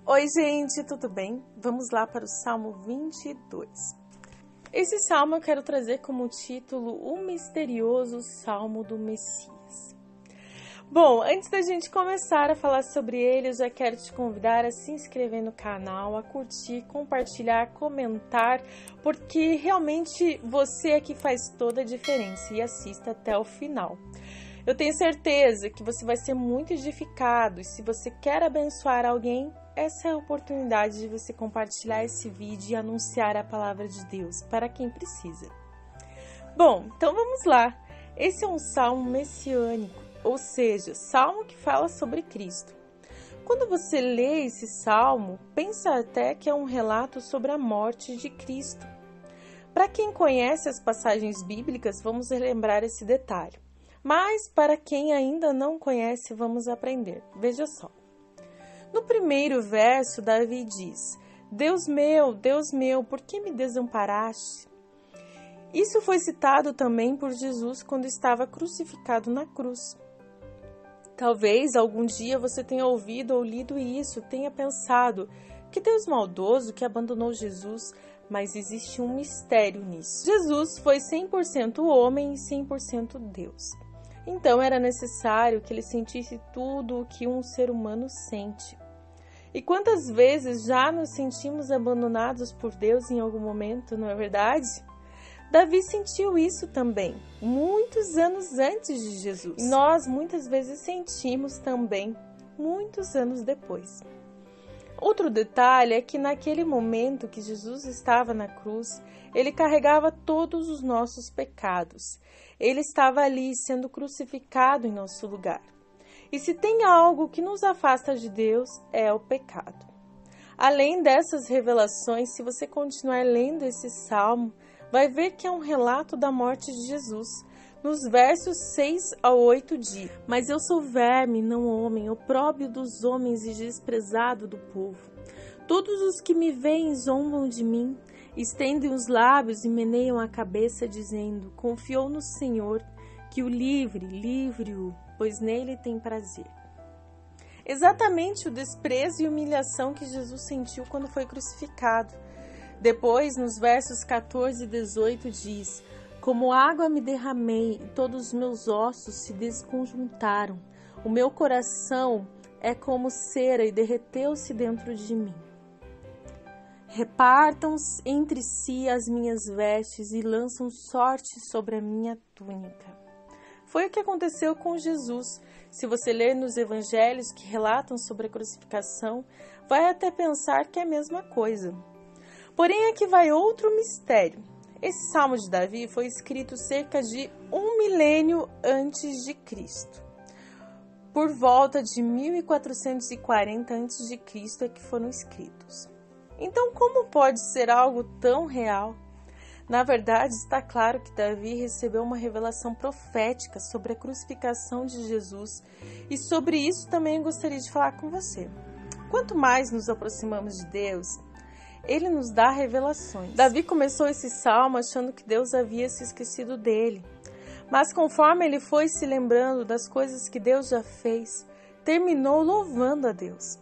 Oi, gente, tudo bem? Vamos lá para o Salmo 22. Esse salmo eu quero trazer como título O Misterioso Salmo do Messias. Bom, antes da gente começar a falar sobre ele, eu já quero te convidar a se inscrever no canal, a curtir, compartilhar, comentar, porque realmente você é que faz toda a diferença e assista até o final. Eu tenho certeza que você vai ser muito edificado e se você quer abençoar alguém, essa é a oportunidade de você compartilhar esse vídeo e anunciar a palavra de Deus para quem precisa. Bom, então vamos lá. Esse é um salmo messiânico, ou seja, salmo que fala sobre Cristo. Quando você lê esse salmo, pensa até que é um relato sobre a morte de Cristo. Para quem conhece as passagens bíblicas, vamos relembrar esse detalhe. Mas para quem ainda não conhece, vamos aprender. Veja só. No primeiro verso, Davi diz: Deus meu, por que me desamparaste? Isso foi citado também por Jesus quando estava crucificado na cruz. Talvez algum dia você tenha ouvido ou lido isso, tenha pensado: que Deus maldoso que abandonou Jesus, mas existe um mistério nisso. Jesus foi 100% homem e 100% Deus. Então era necessário que ele sentisse tudo o que um ser humano sente. E quantas vezes já nos sentimos abandonados por Deus em algum momento, não é verdade? Davi sentiu isso também, muitos anos antes de Jesus. E nós muitas vezes sentimos também, muitos anos depois. Outro detalhe é que naquele momento que Jesus estava na cruz, ele carregava todos os nossos pecados. Ele estava ali sendo crucificado em nosso lugar. E se tem algo que nos afasta de Deus, é o pecado. Além dessas revelações, se você continuar lendo esse salmo, vai ver que é um relato da morte de Jesus. Nos versos 6 a 8 diz: Mas eu sou verme, não homem, opróbrio dos homens e desprezado do povo. Todos os que me veem zombam de mim, estendem os lábios e meneiam a cabeça, dizendo: Confiou no Senhor, que o livre-o, pois nele tem prazer. Exatamente o desprezo e humilhação que Jesus sentiu quando foi crucificado. Depois, nos versos 14 e 18 diz: Como água me derramei e todos os meus ossos se desconjuntaram. O meu coração é como cera e derreteu-se dentro de mim. Repartam entre si as minhas vestes e lançam sorte sobre a minha túnica. Foi o que aconteceu com Jesus. Se você ler nos evangelhos que relatam sobre a crucificação, vai até pensar que é a mesma coisa. Porém, aqui vai outro mistério. Esse salmo de Davi foi escrito cerca de 1 milênio antes de Cristo. Por volta de 1440 antes de Cristo é que foram escritos. Então, como pode ser algo tão real? Na verdade, está claro que Davi recebeu uma revelação profética sobre a crucificação de Jesus e sobre isso também eu gostaria de falar com você. Quanto mais nos aproximamos de Deus, Ele nos dá revelações. Davi começou esse salmo achando que Deus havia se esquecido dele, mas conforme ele foi se lembrando das coisas que Deus já fez, terminou louvando a Deus.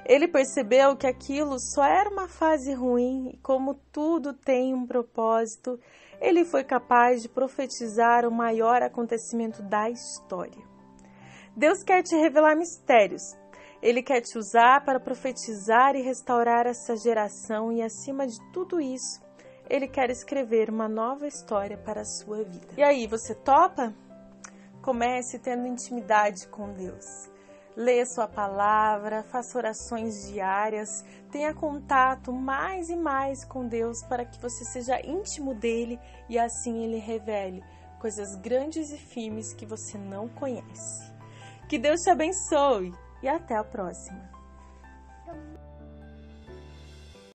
Ele percebeu que aquilo só era uma fase ruim e como tudo tem um propósito, ele foi capaz de profetizar o maior acontecimento da história. Deus quer te revelar mistérios. Ele quer te usar para profetizar e restaurar essa geração e, acima de tudo isso, Ele quer escrever uma nova história para a sua vida. E aí, você topa? Comece tendo intimidade com Deus. Leia sua palavra, faça orações diárias, tenha contato mais e mais com Deus para que você seja íntimo dele e assim ele revele coisas grandes e firmes que você não conhece. Que Deus te abençoe e até a próxima!